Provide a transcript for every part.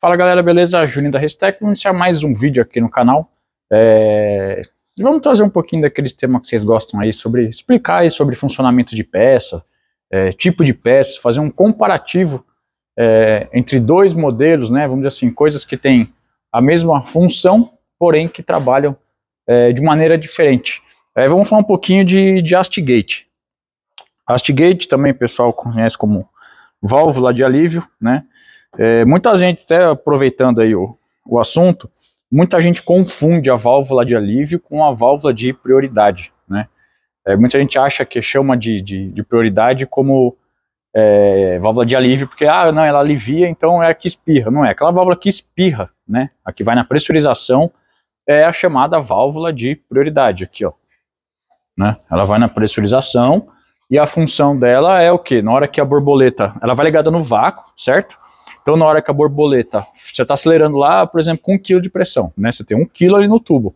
Fala galera, beleza? Juninho da Restec, vamos iniciar mais um vídeo aqui no canal. Vamos trazer um pouquinho daqueles temas que vocês gostam aí, sobre explicar aí sobre funcionamento de peça, tipo de peças, fazer um comparativo entre dois modelos, né? Vamos dizer assim, coisas que têm a mesma função, porém que trabalham de maneira diferente. Vamos falar um pouquinho de Astigate. Astigate também o pessoal conhece como válvula de alívio, né? Muita gente, até aproveitando aí o assunto, muita gente confunde a válvula de alívio com a válvula de prioridade, né? Muita gente acha que chama de prioridade como válvula de alívio, porque, não, ela alivia, então é a que espirra. Não é, aquela válvula que espirra, né? A que vai na pressurização é a chamada válvula de prioridade, aqui, ó. Né? Ela vai na pressurização e a função dela é o quê? Na hora que a borboleta, ela vai ligada no vácuo, certo? Então, na hora que a borboleta, você está acelerando lá, por exemplo, com 1 kg de pressão, né? Você tem 1 kg ali no tubo.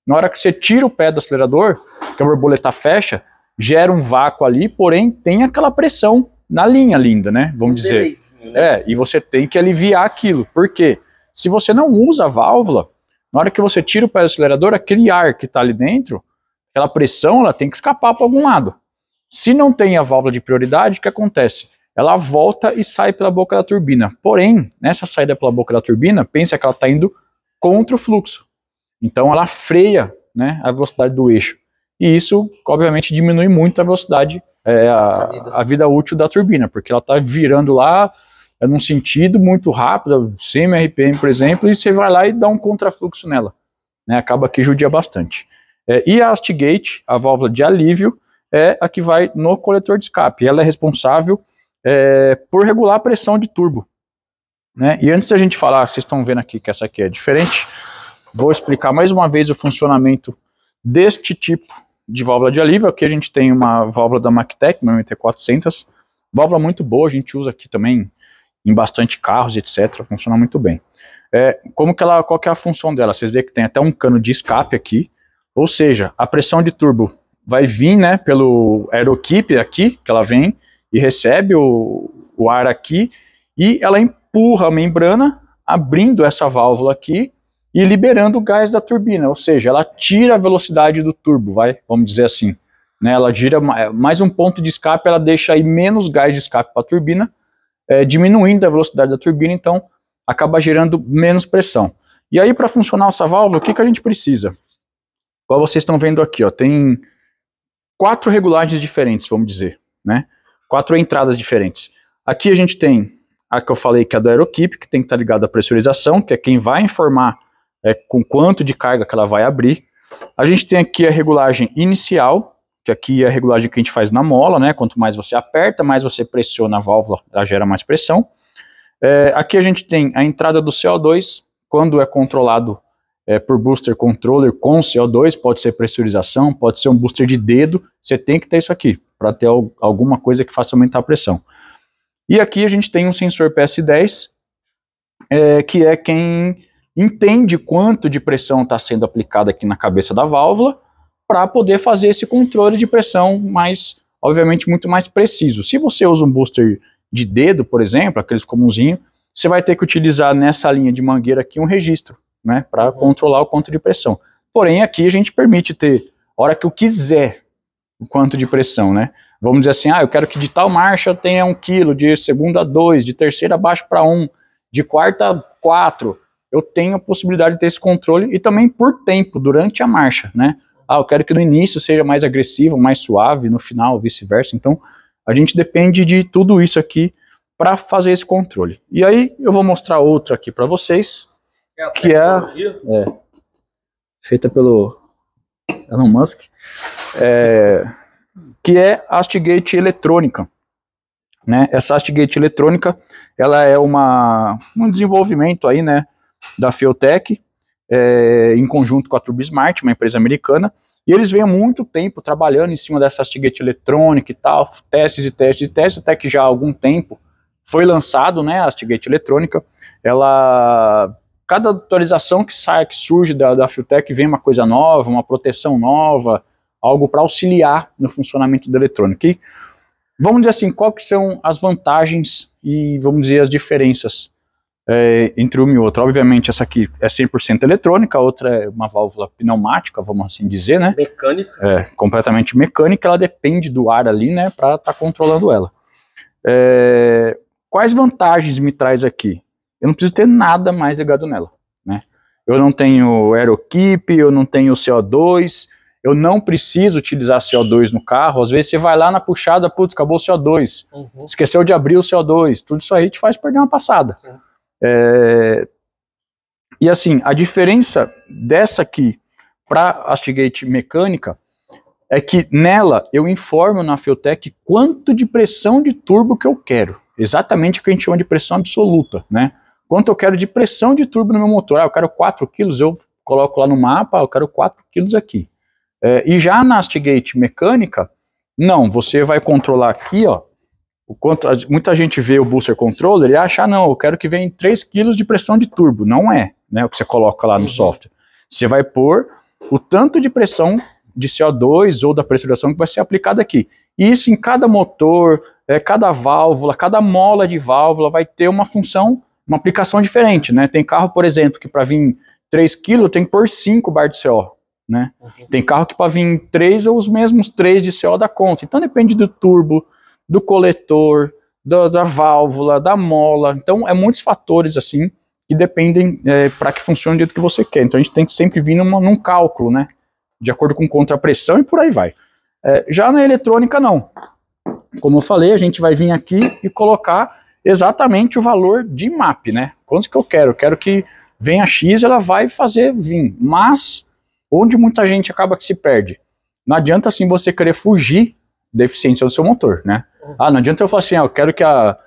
Na hora que você tira o pé do acelerador, que a borboleta fecha, gera um vácuo ali, porém tem aquela pressão na linha linda, né? Vamos dizer. E você tem que aliviar aquilo. Por quê? Se você não usa a válvula, na hora que você tira o pé do acelerador, aquele ar que está ali dentro, aquela pressão, ela tem que escapar para algum lado. Se não tem a válvula de prioridade, o que acontece? Ela volta e sai pela boca da turbina. Porém, nessa saída pela boca da turbina, pensa que ela está indo contra o fluxo. Então ela freia, né, a velocidade do eixo. E isso, obviamente, diminui muito a velocidade, a vida útil da turbina, porque ela está virando lá num sentido muito rápido, 100 RPM, por exemplo, e você vai lá e dá um contrafluxo nela. Né, acaba que judia bastante. E a Astigate, a válvula de alívio, é a que vai no coletor de escape. Ela é responsável por regular a pressão de turbo, né? E antes da gente falar, vocês estão vendo aqui que essa aqui é diferente, vou explicar mais uma vez o funcionamento deste tipo de válvula de alívio. Aqui a gente tem uma válvula da Mactec, uma MT400, válvula muito boa, a gente usa aqui também em bastante carros, etc, funciona muito bem. Qual que é a função dela? Vocês veem que tem até um cano de escape aqui, ou seja, a pressão de turbo vai vir, né, pelo aerokeep aqui, que ela vem, e recebe o ar aqui, e ela empurra a membrana, abrindo essa válvula aqui, e liberando o gás da turbina, ou seja, ela tira a velocidade do turbo, vamos dizer assim. Né, ela gira mais um ponto de escape, ela deixa aí menos gás de escape para a turbina, diminuindo a velocidade da turbina, então acaba gerando menos pressão. E aí, para funcionar essa válvula, o que a gente precisa? Como vocês estão vendo aqui, ó, tem 4 regulagens diferentes, vamos dizer, né? 4 entradas diferentes. Aqui a gente tem a que eu falei, que é do aerokeep, que tem que estar ligado à pressurização, que é quem vai informar com quanto de carga que ela vai abrir. A gente tem aqui a regulagem inicial, que aqui é a regulagem que a gente faz na mola, né? Quanto mais você aperta, mais você pressiona a válvula, ela gera mais pressão. Aqui a gente tem a entrada do CO2, quando é controlado por booster controller com CO2, pode ser pressurização, pode ser um booster de dedo, você tem que ter isso aqui, para ter alguma coisa que faça aumentar a pressão. E aqui a gente tem um sensor PS10, que é quem entende quanto de pressão está sendo aplicada aqui na cabeça da válvula, para poder fazer esse controle de pressão mais, obviamente, muito mais preciso. Se você usa um booster de dedo, por exemplo, aqueles comunzinhos, você vai ter que utilizar nessa linha de mangueira aqui um registro, né, para controlar o quanto de pressão. Porém, aqui a gente permite ter, a hora que eu quiser, o quanto de pressão, né? Vamos dizer assim, eu quero que de tal marcha tenha 1 kg, de segunda 2, de terceira abaixo para 1, de quarta 4. Eu tenho a possibilidade de ter esse controle e também por tempo, durante a marcha, né? Eu quero que no início seja mais agressivo, mais suave, no final vice-versa. Então, a gente depende de tudo isso aqui para fazer esse controle. E aí, eu vou mostrar outra aqui para vocês, que é feita pelo Elon Musk, que é a Astigate eletrônica, né? Essa Astigate eletrônica, ela é um desenvolvimento aí, né, da Feotec, em conjunto com a Turbismart, uma empresa americana, e eles vêm há muito tempo trabalhando em cima dessa Astigate eletrônica e tal, testes, até que já há algum tempo foi lançado, né, a Astigate eletrônica. Cada atualização que surge da Feotec vem uma coisa nova, uma proteção nova, algo para auxiliar no funcionamento da eletrônica. E vamos dizer assim, quais que são as vantagens e, vamos dizer, as diferenças entre uma e outra. Obviamente essa aqui é 100% eletrônica, a outra é uma válvula pneumática, vamos assim dizer, né? Mecânica. Completamente mecânica, ela depende do ar ali, né, para estar controlando ela. Quais vantagens me traz aqui? Eu não preciso ter nada mais ligado nela, né? Eu não tenho AeroKeep, eu não tenho CO2, eu não preciso utilizar CO2 no carro. Às vezes você vai lá na puxada, putz, acabou o CO2, esqueceu de abrir o CO2, tudo isso aí te faz perder uma passada. E assim, a diferença dessa aqui para a Astigate mecânica é que nela eu informo na Fiotec quanto de pressão de turbo que eu quero. Exatamente o que a gente chama de pressão absoluta, né? Quanto eu quero de pressão de turbo no meu motor. Eu quero 4 kg, eu coloco lá no mapa, eu quero 4 kg aqui. E já na Astigate mecânica, não, você vai controlar aqui, ó, o quanto, muita gente vê o booster controller e acha, não, eu quero que venha 3 kg de pressão de turbo. Não é, né, o que você coloca lá no software. Você vai pôr o tanto de pressão de CO2 ou da pressurização que vai ser aplicada aqui. E isso em cada motor, cada válvula, cada mola de válvula vai ter uma função, uma aplicação diferente, né? Tem carro, por exemplo, que para vir 3 kg tem que pôr 5 bar de CO, né? Tem carro que para vir 3 ou os mesmos 3 de CO dá conta. Então depende do turbo, do coletor, da válvula, da mola. Então é muitos fatores assim que dependem para que funcione do jeito que você quer. Então a gente tem que sempre vir num cálculo, né? De acordo com contrapressão e por aí vai. Já na eletrônica não. Como eu falei, a gente vai vir aqui e colocar exatamente o valor de MAP, né? Quanto que eu quero? Eu quero que venha X, ela vai fazer vir. Mas, onde muita gente acaba que se perde? Não adianta assim você querer fugir da eficiência do seu motor, né? Não adianta eu falar assim, eu quero que a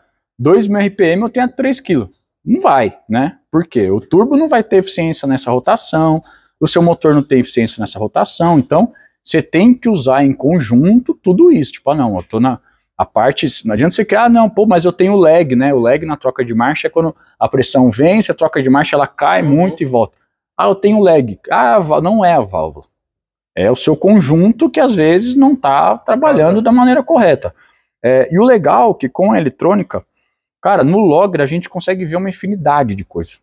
2.000 RPM eu tenha 3 kg. Não vai, né? Por quê? O turbo não vai ter eficiência nessa rotação, o seu motor não tem eficiência nessa rotação, então você tem que usar em conjunto tudo isso. Tipo, não, eu tô na a parte, não adianta você querer, não, pô, mas eu tenho lag, né? O lag na troca de marcha é quando a pressão vence, a troca de marcha ela cai muito e volta. Eu tenho lag. Não é a válvula. É o seu conjunto que às vezes não está trabalhando da maneira correta. E o legal é que com a eletrônica, cara, no logger a gente consegue ver uma infinidade de coisas.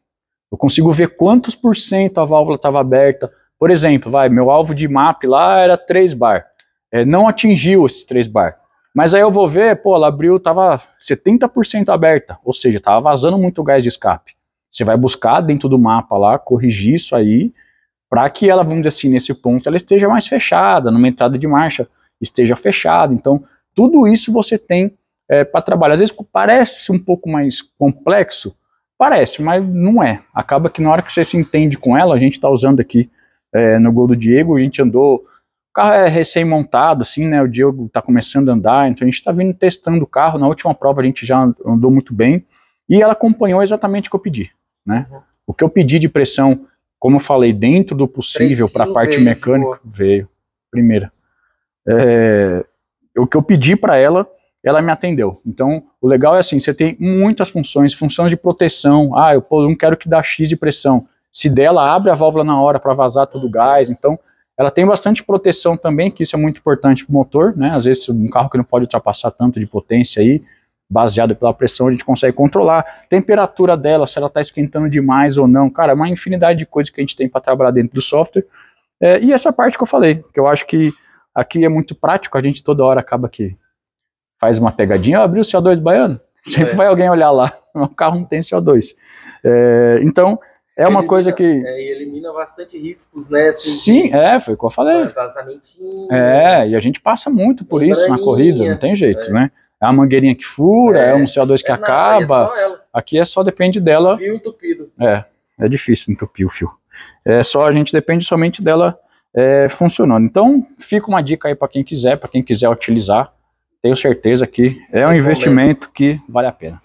Eu consigo ver quantos por cento a válvula estava aberta. Por exemplo, meu alvo de MAP lá era 3 bar. Não atingiu esses 3 bar. Mas aí eu vou ver, pô, ela abriu, estava 70% aberta. Ou seja, estava vazando muito gás de escape. Você vai buscar dentro do mapa lá, corrigir isso aí, para que ela, vamos dizer assim, nesse ponto, ela esteja mais fechada, numa entrada de marcha esteja fechada. Então, tudo isso você tem para trabalhar. Às vezes parece um pouco mais complexo, parece, mas não é. Acaba que na hora que você se entende com ela, a gente está usando aqui no Gol do Diego, a gente andou, o carro é recém-montado, assim, né, o Diego está começando a andar, então a gente está vindo testando o carro, na última prova a gente já andou muito bem, e ela acompanhou exatamente o que eu pedi, né? O que eu pedi de pressão, como eu falei, dentro do possível para a parte mecânica, veio, primeira. O que eu pedi para ela me atendeu. Então, o legal é assim, você tem muitas funções de proteção. Eu não quero que dá X de pressão. Se der, ela abre a válvula na hora para vazar todo o gás. Então, ela tem bastante proteção também, que isso é muito importante para o motor, né? Às vezes, um carro que não pode ultrapassar tanto de potência aí, baseado pela pressão, a gente consegue controlar. Temperatura dela, se ela está esquentando demais ou não. Cara, é uma infinidade de coisas que a gente tem para trabalhar dentro do software. E essa parte que eu falei, que eu acho que aqui é muito prático, a gente toda hora acaba que faz uma pegadinha, abriu o CO2 do baiano, sempre vai alguém olhar lá, o carro não tem CO2. Então, uma coisa que... E elimina bastante riscos, né? Assim, sim, foi o que eu falei. Vazamentinho. E a gente passa muito por isso na corrida, não tem jeito, né? É uma mangueirinha que fura, é um CO2 que acaba. Só ela. Aqui só depende dela. Fio entupido. É difícil entupir o fio. A gente depende somente dela funcionando. Então, fica uma dica aí para quem quiser utilizar. Tenho certeza que é um investimento que vale a pena.